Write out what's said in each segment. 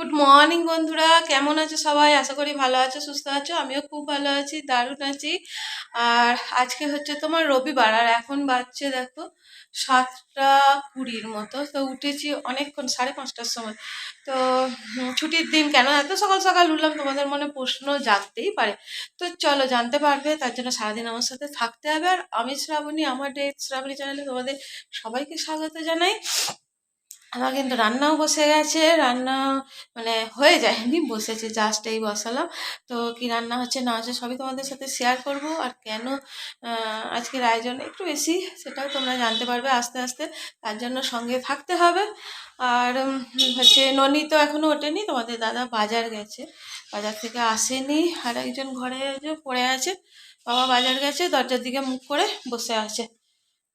Good morning বন্ধুরা, কেমন আছো সবাই? আশা করি ভালো আছো, সুস্থ আছো। আমিও খুব ভালো আছি, দারুণ আছি। আর আজকে হচ্ছে তোমার রবিবার, আর এখন বাজছে দেখো 7টা 20 মতো। তো উঠেছি অনেকক্ষণ, 5:30টার সময়। তো ছুটির দিন কেন এত সকাল সকাল উঠলাম, তোমাদের মনে প্রশ্ন জাগতেই পারে। তো চলো জানতে পারবে, তার জন্য সারাদিন আমার সাথে থাকতে হবে। আর আমি শ্রাবণী, আমার ডেট শ্রাবণী চ্যানেলে তোমাদের সবাইকে স্বাগত জানাই। আমার কিন্তু রান্নাও বসে গেছে, রান্না মানে হয়ে যায়নি, বসেছে, জাস্ট এই বসালাম। তো কি রান্না হচ্ছে না হচ্ছে সবই তোমাদের সাথে শেয়ার করব। আর কেন আজকের আয়োজন একটু বেশি, সেটাও তোমরা জানতে পারবে আস্তে আস্তে, তার জন্য সঙ্গে থাকতে হবে। আর হচ্ছে ননি তো এখনো ওঠেনি, তোমাদের দাদা বাজার গেছে, বাজার থেকে আসেনি। আর একজন ঘরে যে পড়ে আছে, বাবা বাজার গেছে, দরজার দিকে মুখ করে বসে আছে।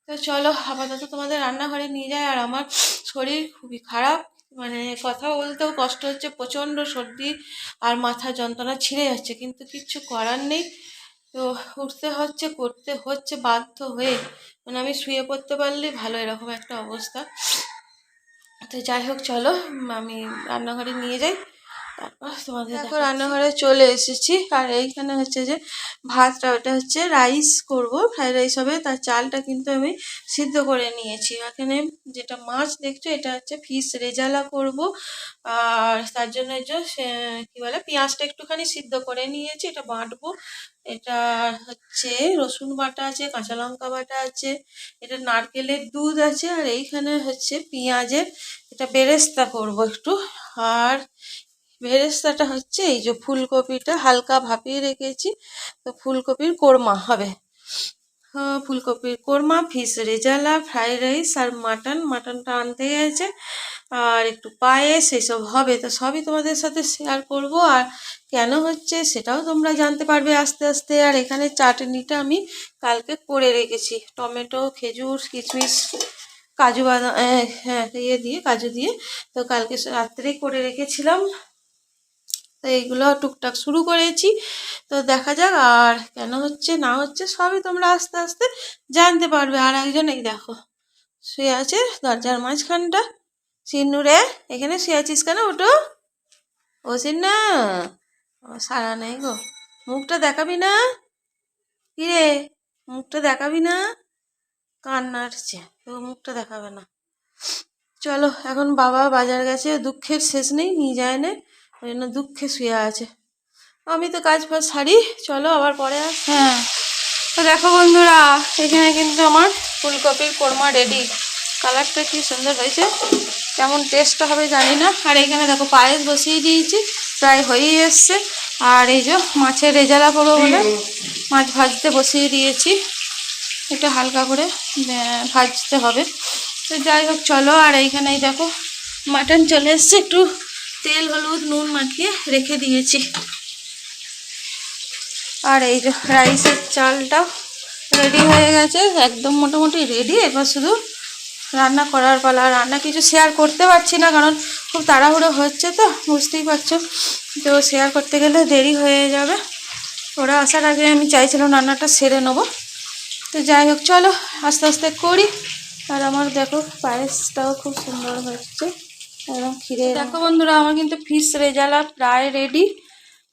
তো চলো আপাতত তোমাদের রান্নাঘরে নিয়ে যায়। আর আমার শরীর খুবই খারাপ, মানে কথা বলতেও কষ্ট হচ্ছে, প্রচণ্ড সর্দি আর মাথা যন্ত্রণা ছিঁড়ে যাচ্ছে, কিন্তু কিচ্ছু করার নেই। তো উঠতে হচ্ছে, করতে হচ্ছে বাধ্য হয়ে, মানে আমি শুয়ে পড়তে পারলে ভালো, এরকম একটা অবস্থা। তো যাই হোক চলো, আমি রান্নাঘরে নিয়ে যাই, তারপর তোমাদের দেখো রান্নাঘরে চলে এসেছি। আর এইখানে হচ্ছে যে ভাতটা, ওটা হচ্ছে রাইস করব, ফ্রাইড রাইস হবে, তার চালটা কিন্তু আমি সিদ্ধ করে নিয়েছি। এখানে যেটা মাছ দেখছো, এটা হচ্ছে ফিশ রেজালা করব। আর তার জন্য এই যে কি বলে, পেঁয়াজটা একটুখানি সিদ্ধ করে নিয়েছি, এটা বাটবো। এটা হচ্ছে রসুন বাটা আছে, কাঁচা লঙ্কা বাটা আছে, এটা নারকেলের দুধ আছে, আর এইখানে হচ্ছে পেঁয়াজের এটা বেরেস্তা করব একটু। আর বেরেস্তাটা হচ্ছে এই যে ফুলকপিটা হালকা ভাপিয়ে রেখেছি, তো ফুলকপির কোরমা হবে। ফুলকপির korma, fish rezala, fried rice, আর মাটনটা আনতে গেছে, আর একটু পায়েস, এসব হবে। তো সবই তোমাদের সাথে শেয়ার করব। আর কেন হচ্ছে সেটাও তোমরা জানতে পারবে আস্তে আস্তে। আর এখানে চাটনিটা আমি কালকে করে রেখেছি, টমেটো, খেজুর, কিশমিশ, কাজু বাদাম, হ্যাঁ কাজু দিয়ে, তো কালকে রাত্রেই করে রেখেছিলাম। তো এইগুলো টুকটাক শুরু করেছি, তো দেখা যাক। আর কেন হচ্ছে না হচ্ছে সবই তোমরা আস্তে আস্তে জানতে পারবে। আর একজন এই দেখো শুয়ে আছে দরজার মাঝখানটা, সিন্নুরে, এখানে শুয়ে আছিস কেন? ওটো, ও সিন্না, ও সারা নেই গো, মুখটা দেখাবি না? কিরে, মুখটা দেখাবি না? কান্না আসছে, তো মুখটা দেখাবে না। চলো, এখন বাবা বাজার গেছে, দুঃখের শেষ নেই, নিয়ে যায় না, ওই জন্য দুঃখে শুয়ে আছে। আমি তো কাজ ফাজ সারি, চলো আবার পরে আস। হ্যাঁ, তো দেখো বন্ধুরা, এখানে কিন্তু আমার ফুলকপির কোরমা রেডি। কালারটা কি সুন্দর হয়েছে, কেমন টেস্টটা হবে জানি না। আর এইখানে দেখো পায়েস বসিয়ে দিয়েছি, প্রায় হয়েই এসছে। আর এই যে মাছের রেজালা করবো বলে মাছ ভাজতে বসিয়ে দিয়েছি, একটু হালকা করে ভাজতে হবে। তো যাই হোক চলো। আর এইখানেই দেখো মাটন চলে এসছে, একটু তেল হলুদ নুন মাখিয়ে রেখে দিয়েছি। আর এই যে রাইসের চালটাও রেডি হয়ে গেছে, একদম মোটামুটি রেডি। এবার শুধু রান্না করার পালা। রান্না কিছু শেয়ার করতে পারছি না, কারণ খুব তাড়াহুড়ো হচ্ছে, তো বুঝতেই পারছো। তো শেয়ার করতে গেলে দেরি হয়ে যাবে, ওরা আসার আগে আমি চাইছিলাম রান্নাটা সেরে নেবো। তো যাই হোক চলো আস্তে আস্তে করি। আর আমার দেখো পায়েসটাও খুব সুন্দর হচ্ছে, একদম ক্ষীরে। দেখো বন্ধুরা, আমার কিন্তু ফিশ রেজালা প্রায় রেডি।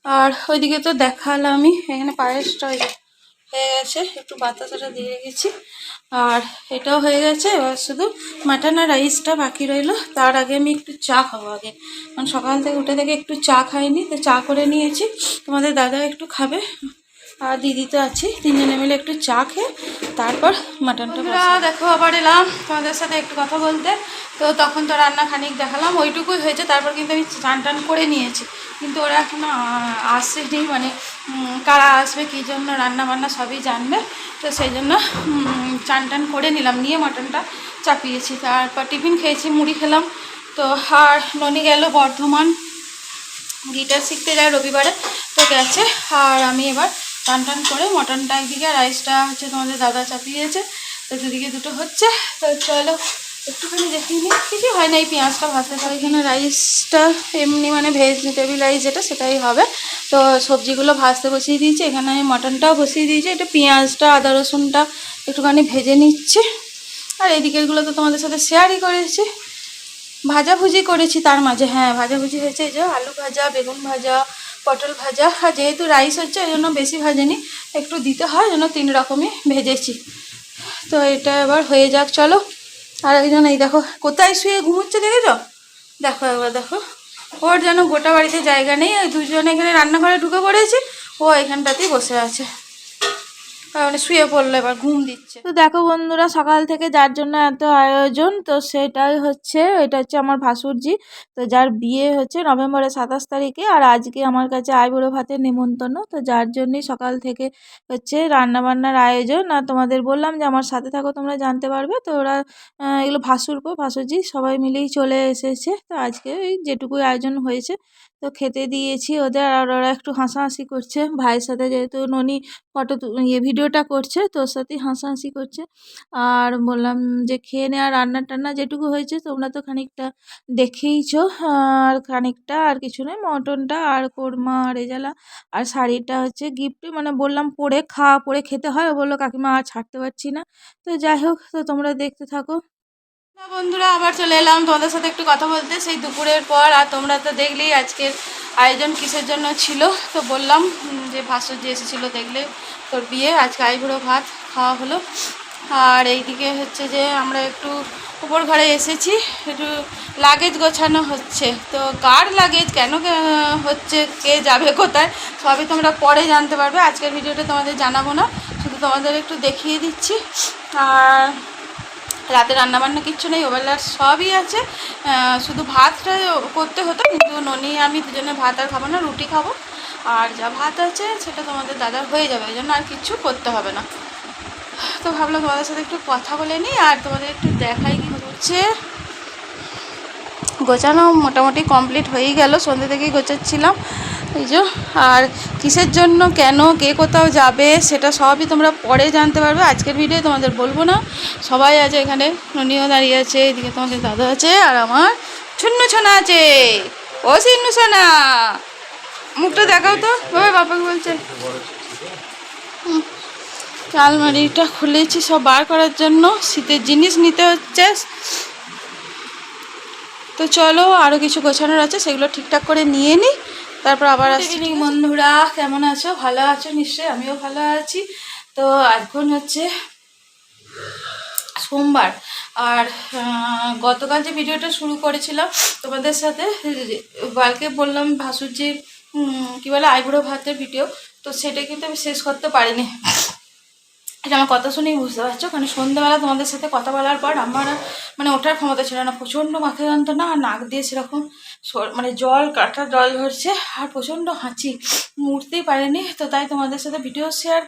আর ওইদিকে তো দেখালাম, আমি এখানে পায়েসটা হয়ে গেছে, একটু বাতাসাটা দিয়ে রেখেছি। আর এটাও হয়ে গেছে, এবার শুধু মাটন আর রাইসটা বাকি রইলো। তার আগে আমি একটু চা খাবো আগে, কারণ সকাল থেকে উঠে থেকে একটু চা খাইনি, তো চা করে নিয়েছি। তোমাদের দাদা একটু খাবে, আর দিদি তো আছে, তিনজনে মিলে একটু চা খেয়ে তারপর মাটনটা। দেখো আবার এলাম তোমাদের সাথে একটু কথা বলতে। তো তখন তো রান্না খানিক দেখালাম, ওইটুকুই হয়েছে। তারপর কিন্তু আমি টান করে নিয়েছি, কিন্তু ওরা এখনো আসেনি, মানে কারা আসবে, কী জন্য রান্না বান্না সবই জানবে। তো সেই জন্য টান করে নিলাম, নিয়ে মাটনটা চাপিয়েছি। তারপর টিফিন খেয়েছি, মুড়ি খেলাম। তো আর ননি গেল বর্ধমান, গিটার শিখতে যায় রবিবারে, তো গেছে। আর আমি এবার টান করে মটনটা একদিকে, রাইসটা হচ্ছে তোমাদের দাদা চাপিয়েছে, তো দুদিকে দুটো হচ্ছে। তো চলো একটুখানি দেখিয়ে নিই, কিছু হয় না, এই পেঁয়াজটা ভাজতে থাকবে। এখানে রাইসটা এমনি মানে ভেজিটেবিল রাইস যেটা, সেটাই হবে। তো সবজিগুলো ভাজতে বসিয়ে দিয়েছি, এখানে আমি মটনটাও বসিয়ে দিয়েছি। এটা পেঁয়াজটা আদা রসুনটা একটুখানি ভেজে নিচ্ছি। আর এই দিকেরগুলো তো তোমাদের সাথে শেয়ারই করেছি। ভাজাভুজি করেছি তার মাঝে, হ্যাঁ ভাজাভুজি হয়েছে, এই যে আলু ভাজা, বেগুন ভাজা, পটল ভাজা। আর যেহেতু রাইস হচ্ছে ওই জন্য বেশি ভাজেনি, একটু দিতে হয় জন্য 3 রকমই ভেজেছি। তো এটা এবার হয়ে যাক, চলো। আর একজন এই দেখো কোথায় শুয়ে ঘুমোচ্ছে দেখেছ, দেখো একবার দেখো, ওর যেন গোটা বাড়িতে জায়গা নেই, ওই দুজনে এখানে রান্নাঘরে ঢুকে পড়েছে, ও এখানটাতেই বসে আছে, মানে শুয়ে পড়লো, এবার ঘুম দিচ্ছে। তো দেখো বন্ধুরা, সকাল থেকে যার জন্য এত আয়োজন, তো সেটাই হচ্ছে, এটা হচ্ছে আমার ভাসুরজি, তো যার বিয়ে হচ্ছে নভেম্বরের 27 তারিখে, আর আজকে আমার কাছে আইবুড়ো ভাতের নেমন্তন্ন, তো যার জন্যই সকাল থেকে হচ্ছে রান্নাবান্নার আয়োজন। আর তোমাদের বললাম যে আমার সাথে থাকো, তোমরা জানতে পারবে। তো ওরা এগুলো ভাসুরজি সবাই মিলেই চলে এসেছে। তো আজকে এই যেটুকুই আয়োজন হয়েছে তো খেতে দিয়েছি ওদের, আর ওরা একটু হাসাহাসি করছে ভাইয়ের সাথে, যেহেতু ননি ফটো ভিডিওটা করছে, তোর সাথেই হাসাহাসি করছে। আর বললাম যে খেয়ে নে, আর রান্না টান্না যেটুকু হয়েছে তোমরা তো খানিকটা দেখেইছো, আর খানিকটা আর কিছু নয়, মটনটা আর কোরমা রেজালা আর শাড়িটা হচ্ছে গিফট, মানে বললাম পরে খেতে হয়, ও বললো কাকিমা আর ছাড়তে পারছি না। তো যাই হোক, তো তোমরা দেখতে থাকো। বন্ধুরা আবার চলে এলাম তোমাদের সাথে একটু কথা বলতে, সেই দুপুরের পর। আর তোমরা তো দেখলেই আজকের আয়োজন কিসের জন্য ছিল, তো বললাম যে ভাসুরজি এসেছিলো, দেখলে তোর বিয়ে, আজকে আইবুড়ো ভাত খাওয়া হলো। আর এইদিকে হচ্ছে যে আমরা একটু উপর ঘরে এসেছি, একটু লাগেজ গোছানো হচ্ছে। তো কার লাগেজ কেন হচ্ছে, কে যাবে কোথায়, সবই তোমরা পরে জানতে পারবে, আজকের ভিডিওটা তোমাদের জানাবো না, শুধু তোমাদের একটু দেখিয়ে দিচ্ছি। আর রাতে রান্নাবান্না কিচ্ছু নেই, ওবেলার সবই আছে, শুধু ভাতটা করতে হতো, কিন্তু ননি আমি দুজনে ভাত আর খাবো না, রুটি খাবো। আর যা ভাত আছে সেটা তোমাদের দাদার হয়ে যাবে, ওই জন্য আর কিচ্ছু করতে হবে না। তো ভাবলাম তোমাদের সাথে একটু কথা বলে নিই, আর তোমাদের একটু দেখাই কি হচ্ছে। গোছানো মোটামুটি কমপ্লিট হয়েই গেল, সন্ধ্যে থেকেই গোছাচ্ছিলাম এই যে। আর কিসের জন্য, কেন, কে কোথাও যাবে সেটা সবই তোমরা পরে জানতে পারবে, আজকের ভিডিও তোমাদের বলবো না। সবাই আছে এখানে, ননিও দাঁড়িয়ে আছে, এদিকে তোমাদের দাদা আছে, আর আমার ছুন্নু সোনা আছে। ও সিন্নু সোনা, মুখটা দেখাও তো বাবা, বাবাকে বলছে। আলমারিটা খুলেছি সব বার করার জন্য, শীতের জিনিস নিতে হচ্ছে। তো চলো, আরও কিছু গোছানোর আছে, সেগুলো ঠিকঠাক করে নিয়ে নিই, তারপর আবার আসছি। বন্ধুরা কেমন আছো, ভালো আছো নিশ্চয়ই, আমিও ভালো আছি। তো এখন হচ্ছে সোমবার, আর গতকাল যে ভিডিওটা শুরু করেছিলাম তোমাদের সাথে, কালকে বললাম ভাসুরজির কী বলে আইবুড়ো ভাতের ভিডিও, তো সেটা কিন্তু আমি শেষ করতে পারিনি। এটা আমার কথা শুনেই বুঝতে পারছো, কারণ সন্ধ্যাবেলা তোমাদের সাথে কথা বলার পর আমার মানে ওঠার ক্ষমতা ছিল না, প্রচণ্ড মাথা যন্ত্রণা, আর নাক দিয়ে সেরকম মানে কাটা জল ধরছে, আর প্রচণ্ড হাঁচি, উঠতেই পারিনি। তো তাই তোমাদের সাথে ভিডিও শেয়ার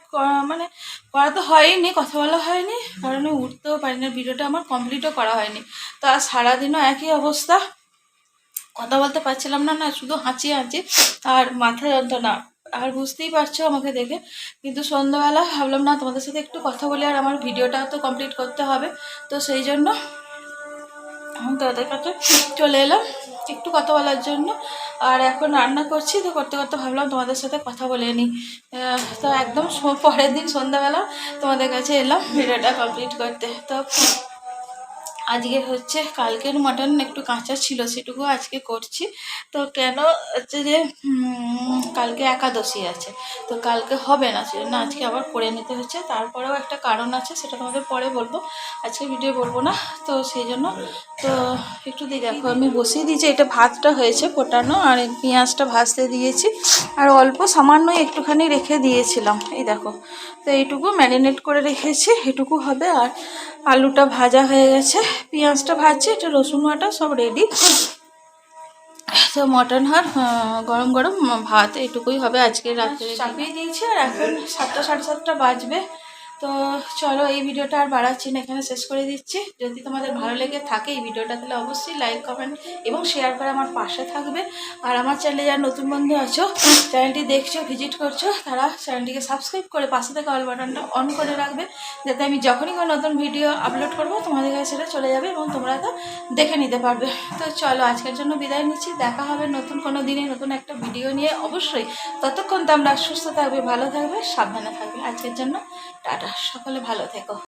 মানে করা তো হয়নি, কথা বলা হয়নি, কারণ আমি উঠতেও পারিনি, ভিডিওটা আমার কমপ্লিটও করা হয়নি। তো আর সারাদিনও একই অবস্থা, কথা বলতে পারছিলাম না, শুধু হাঁচি আর মাথা যন্ত্রণা, আর বুঝতেই পারছো আমাকে দেখে। কিন্তু সন্ধ্যাবেলা ভাবলাম না তোমাদের সাথে একটু কথা বলি, আর আমার ভিডিওটাও তো কমপ্লিট করতে হবে, তো সেই জন্য আমি তোমাদের কাছে চলে এলাম একটু কথা বলার জন্য। আর এখন রান্না করছি, তো করতে করতে ভাবলাম তোমাদের সাথে কথা বলে নিই। তো একদম পরের দিন সন্ধ্যাবেলা তোমাদের কাছে এলাম ভিডিওটা কমপ্লিট করতে। তো আজকে হচ্ছে কালকের মাটন একটু কাঁচা ছিল, সেটুকু আজকে করছি। তো কেন হচ্ছে যে কালকে একাদশী আছে, তো কালকে হবে না, সেজন্য আজকে আবার করে নিতে হচ্ছে। তারপরেও একটা কারণ আছে, সেটা তোমাদের পরে বলবো, আজকে ভিডিও বলবো না। তো সেই জন্য তো একটু দেখো আমি বসিয়ে দিয়েছি, এটা ভাতটা হয়েছে ফোটানো, আর পেঁয়াজটা ভাজতে দিয়েছি, আর অল্প সামান্য একটুখানি রেখে দিয়েছিলাম, এই দেখো। তো এইটুকু ম্যারিনেট করে রেখেছি, এটুকু হবে। আর আলুটা ভাজা হয়ে গেছে, পেঁয়াজটা ভাজছি, এটা রসুন বাটা সব রেডি। তো মটন আর গরম গরম ভাত, এইটুকুই হবে আজকে রাত্রে। চাপিয়ে দিয়েছি, আর এখন 7টা 7:30 বাজবে। তো চলো, এই ভিডিওটা আর বাড়াচ্ছি না, এখানে শেষ করে দিচ্ছি। যদি তোমাদের ভালো লেগে থাকে এই ভিডিওটা, তাহলে অবশ্যই লাইক, কমেন্ট এবং শেয়ার করে আমার পাশে থাকবে। আর আমার চ্যানেলে যারা নতুন বন্ধু আছো, চ্যানেলটি দেখছো, ভিজিট করছো, তারা চ্যানেলটিকে সাবস্ক্রাইব করে পাশে থেকে অল বাটনটা অন করে রাখবে, যাতে আমি যখনই কোনো নতুন ভিডিও আপলোড করবো তোমাদের কাছে সেটা চলে যাবে এবং তোমরা তো দেখে নিতে পারবে। তো চলো, আজকের জন্য বিদায় নিচ্ছি, দেখা হবে নতুন কোনো দিনে নতুন একটা ভিডিও নিয়ে অবশ্যই। ততক্ষণ তোমরা সুস্থ থাকবে, ভালো থাকবে, সাবধানে থাকবে। আজকের জন্য টাটা, সকলে ভালো থেকো।